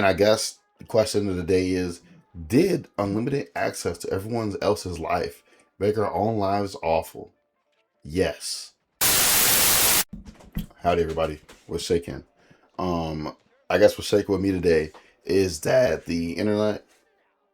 And I guess the question of the day is, did unlimited access to everyone else's life make our own lives awful? Yes. Howdy, everybody. What's shaking? Um, I guess what's shaking with me today is that the internet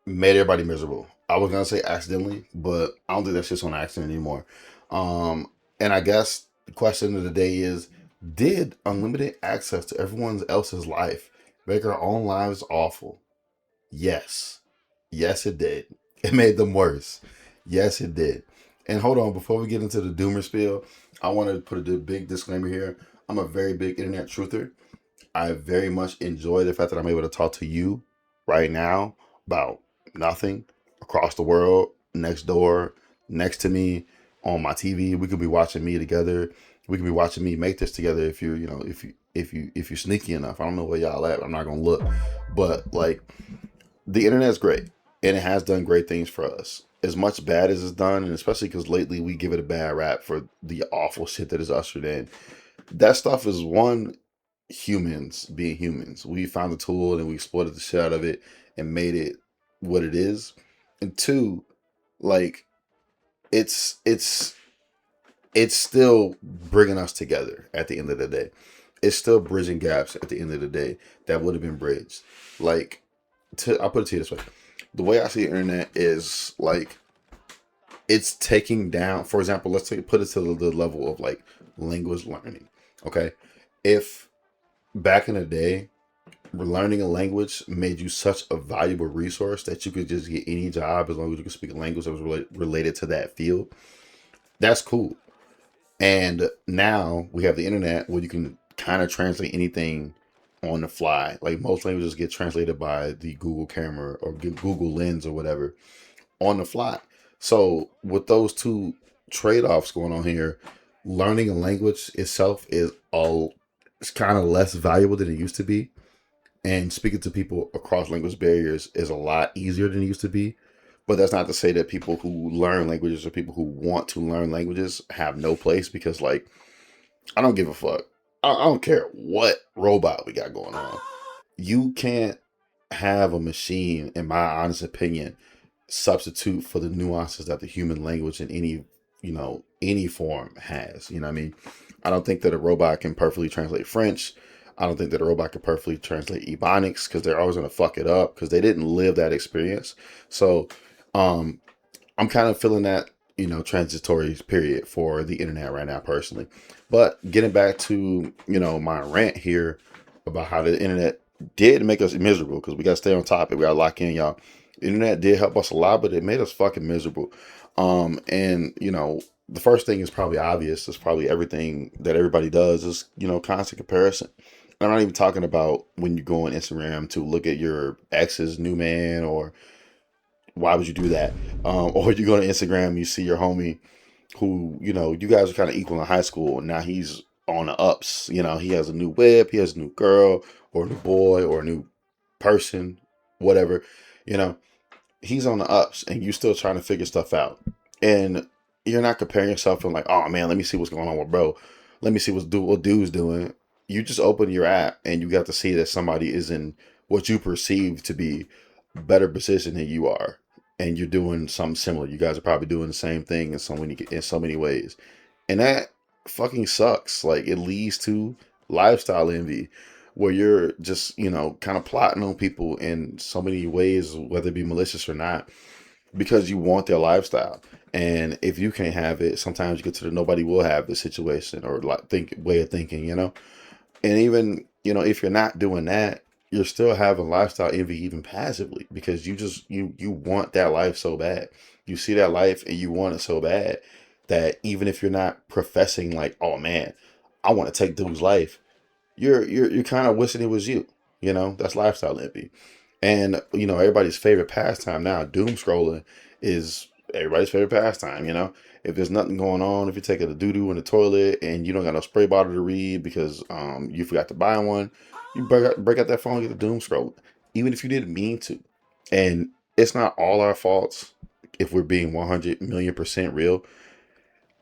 made everybody miserable. I was gonna say accidentally, but I don't think that shit's on accident anymore. Um, and I guess the question of the day is, did unlimited access to everyone else's life make our own lives awful? Yes. Yes, it did. It made them worse. Yes, it did. And hold on, before we get into the doomer spiel, I want to put a big disclaimer here. I'm a very big internet truther. I very much enjoy the fact that I'm able to talk to you right now about nothing across the world, next door, next to me, on my TV. We could be watching me together. We could be watching me make this together if you're sneaky enough. I don't know where y'all at. I'm not gonna look, but like the internet's great and it has done great things for us. As much bad as it's done, and especially because lately we give it a bad rap for the awful shit that is ushered in. That stuff is one, humans being humans. We found a tool and we exploited the shit out of it and made it what it is. And two, like it's it's still bringing us together at the end of the day. It's still bridging gaps at the end of the day that would have been bridged. Like, I'll put it to you this way: the way I see the internet is like it's taking down. For example, put it to the level of like language learning. Okay, if back in the day learning a language made you such a valuable resource that you could just get any job as long as you could speak a language that was related to that field, that's cool. And now we have the internet where you can kind of translate anything on the fly. Like most languages get translated by the Google camera or Google Lens or whatever on the fly. So with those two trade-offs going on here, learning a language itself is all it's kind of less valuable than it used to be. And speaking to people across language barriers is a lot easier than it used to be. But that's not to say that people who learn languages or people who want to learn languages have no place, because like I don't give a fuck. I don't care what robot we got going on. You can't have a machine, in my honest opinion, substitute for the nuances that the human language in any form has. You know what I mean? I don't think that a robot can perfectly translate French. I don't think that a robot can perfectly translate Ebonics, because they're always going to fuck it up because they didn't live that experience. So um, I'm kind of feeling that, transitory period for the internet right now personally. But getting back to, my rant here about how the internet did make us miserable, because we got to stay on topic. We got to lock in, y'all. The internet did help us a lot, but it made us fucking miserable. And, the first thing is probably obvious. It's probably everything that everybody does is, constant comparison. I'm not even talking about when you go on Instagram to look at your ex's new man, or why would you do that? Or you go to Instagram, you see your homie who, you guys are kind of equal in high school, and now he's on the ups. He has a new whip, he has a new girl, or a new boy, or a new person, whatever. You know, he's on the ups, and you still trying to figure stuff out. And you're not comparing yourself and like, oh man, let me see what's going on with bro. Let me see what dude's doing. You just open your app and you got to see that somebody is in what you perceive to be better position than you are, and you're doing something similar. You guys are probably doing the same thing in so many ways, and that fucking sucks. Like, it leads to lifestyle envy, where you're just kind of plotting on people in so many ways, whether it be malicious or not, because you want their lifestyle. And if you can't have it, sometimes you get to the nobody will have the situation, or like think way of thinking. And even, if you're not doing that, you're still having lifestyle envy even passively, because you want that life so bad. You see that life and you want it so bad that even if you're not professing like, oh man, I want to take dude's life, you're kind of wishing it was you. That's lifestyle envy. And everybody's favorite pastime now, doom scrolling, is everybody's favorite pastime. If there's nothing going on, if you're taking a doo doo in the toilet and you don't got no spray bottle to read because you forgot to buy one, you break out that phone and get the doom scrolling, even if you didn't mean to. And it's not all our faults. If we're being 100 million% real,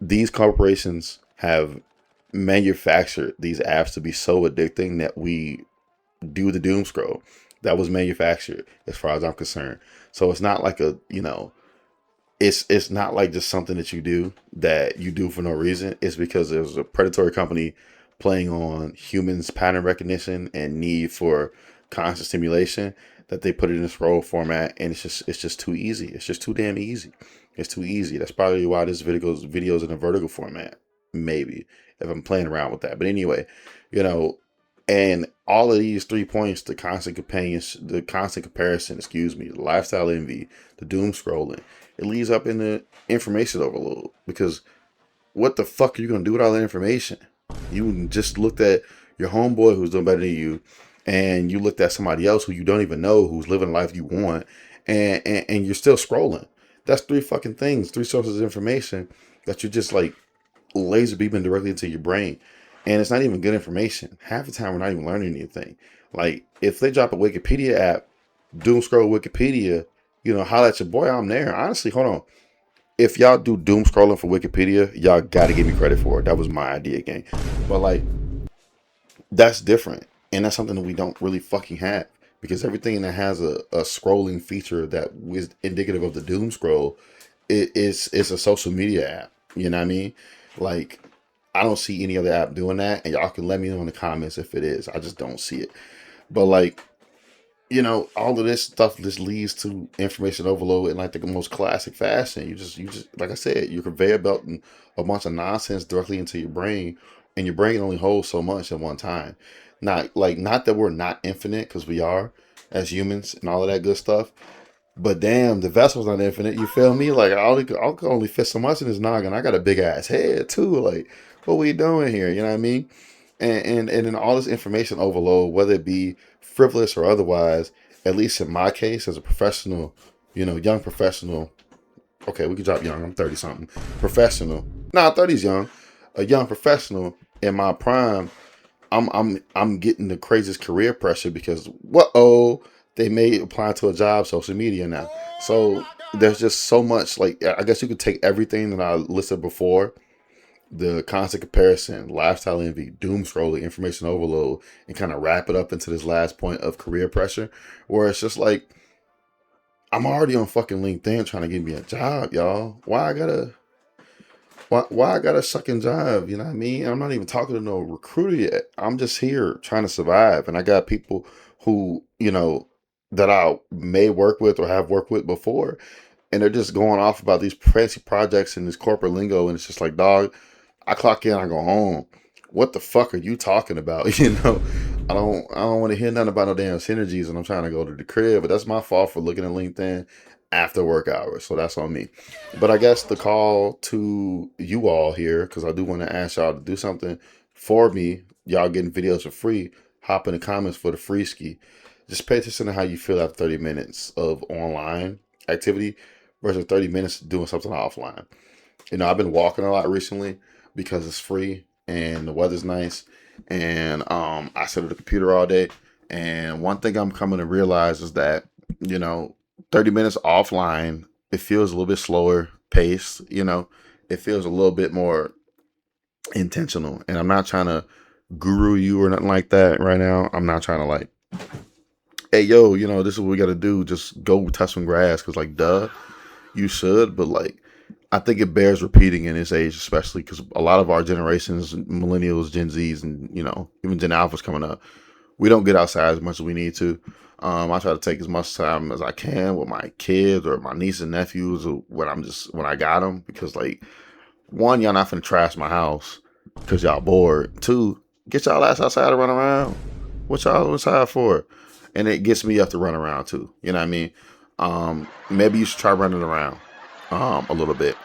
these corporations have manufactured these apps to be so addicting that we do the doom scroll. that was manufactured, as far as I'm concerned. So it's not like a, it's not like just something that you do for no reason. It's because there's a predatory company playing on humans' pattern recognition and need for constant stimulation, that they put it in this scroll format, and it's just too easy. It's just too damn easy. It's too easy. That's probably why this video's in a vertical format. Maybe, if I'm playing around with that. But anyway, you know, and all of these 3 points, the constant comparison, the lifestyle envy, the doom scrolling, it leads up in the information overload. Because what the fuck are you gonna do with all that information? You just looked at your homeboy who's doing better than you, and you looked at somebody else who you don't even know who's living the life you want, and you're still scrolling. That's three fucking things, three sources of information that you're just like laser beaming directly into your brain. And it's not even good information. Half the time we're not even learning anything. Like, if they drop a Wikipedia app, doom scroll Wikipedia, holla at your boy, I'm there. Honestly, hold on. If y'all do doom scrolling for Wikipedia, y'all gotta give me credit for it. That was my idea, gang. But like, that's different. And that's something that we don't really fucking have. Because everything that has a scrolling feature that is indicative of the doom scroll, it's a social media app. You know what I mean? Like, I don't see any other app doing that, and y'all can let me know in the comments if it is. I just don't see it. But like, all of this stuff just leads to information overload in like the most classic fashion. You just like I said, you're conveyor belting a bunch of nonsense directly into your brain, and your brain only holds so much at one time. Not that we're not infinite, because we are as humans and all of that good stuff. But damn, the vessel's not infinite. You feel me? Like, I can only fit so much in this noggin. I got a big ass head too. Like, what we doing here? You know what I mean? And then all this information overload, whether it be frivolous or otherwise, at least in my case, as a professional, young professional. Okay, we can drop young. I'm 30 something. Professional. Nah, 30's young. A young professional in my prime. I'm getting the craziest career pressure because they may apply to a job, social media now. So there's just so much. Like, I guess you could take everything that I listed before, the constant comparison, lifestyle envy, doom scrolling, information overload, and kind of wrap it up into this last point of career pressure, where it's just like, I'm already on fucking LinkedIn trying to get me a job, y'all. Why I got a sucking job? You know what I mean? I'm not even talking to no recruiter yet. I'm just here trying to survive. And I got people who, that I may work with or have worked with before. And they're just going off about these fancy projects and this corporate lingo. And it's just like, dog, I clock in, I go home. What the fuck are you talking about? I don't want to hear nothing about no damn synergies, and I'm trying to go to the crib. But that's my fault for looking at LinkedIn after work hours. So that's on me. But I guess the call to you all here, because I do want to ask y'all to do something for me. Y'all getting videos for free. Hop in the comments for the free ski. Just pay attention to how you feel after 30 minutes of online activity versus 30 minutes doing something offline. I've been walking a lot recently because it's free and the weather's nice, and I sit at the computer all day. And one thing I'm coming to realize is that, 30 minutes offline, it feels a little bit slower paced. It feels a little bit more intentional. And I'm not trying to guru you or nothing like that right now. I'm not trying to like, hey, yo, this is what we got to do. Just go touch some grass. Because, like, duh, you should. But, like, I think it bears repeating in this age, especially because a lot of our generations, millennials, Gen Zs, and, even Gen Alphas coming up, we don't get outside as much as we need to. I try to take as much time as I can with my kids or my nieces and nephews when I got them, because, like, one, y'all not finna trash my house because y'all bored. Two, get y'all ass outside to run around. What y'all outside for? And it gets me up to run around too. You know what I mean? Maybe you should try running around a little bit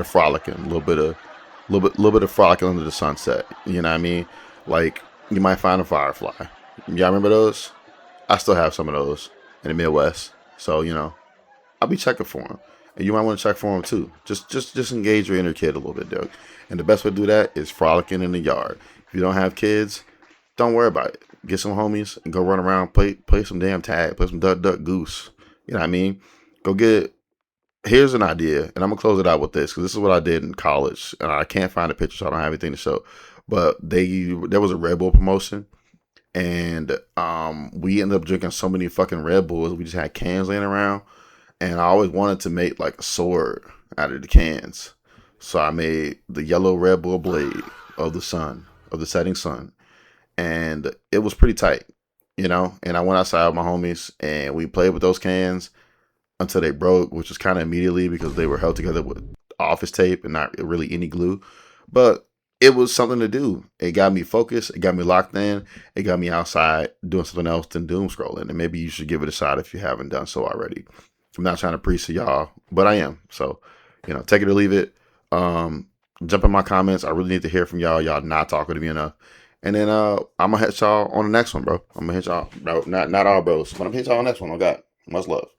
of frolicking, little bit of frolicking under the sunset. You know what I mean? Like, you might find a firefly. Y'all remember those? I still have some of those in the Midwest. So, I'll be checking for them. And you might want to check for them too. Just engage your inner kid a little bit, Doug. And the best way to do that is frolicking in the yard. If you don't have kids, don't worry about it. Get some homies and go run around, play some damn tag, play some duck goose. You know what I mean? Go get. Here's an idea, and I'm gonna close it out with this because this is what I did in college, and I can't find a picture, so I don't have anything to show. But there was a Red Bull promotion, and we ended up drinking so many fucking Red Bulls. We just had cans laying around, and I always wanted to make like a sword out of the cans. So I made the yellow Red Bull blade of the sun, of the setting sun, and it was pretty tight, you know. And I went outside with my homies, and we played with those cans until they broke, which was kind of immediately because they were held together with office tape and not really any glue. But it was something to do. It got me focused. It got me locked in. It got me outside doing something else than doom scrolling. And maybe you should give it a shot if you haven't done so already. I'm not trying to preach to y'all, but I am. So, take it or leave it. Jump in my comments. I really need to hear from y'all. Y'all not talking to me enough. And then I'm gonna hit y'all on the next one, bro. I'm gonna hit y'all, bro. Not all bros, but I'm gonna hit y'all on the next one. I got much love.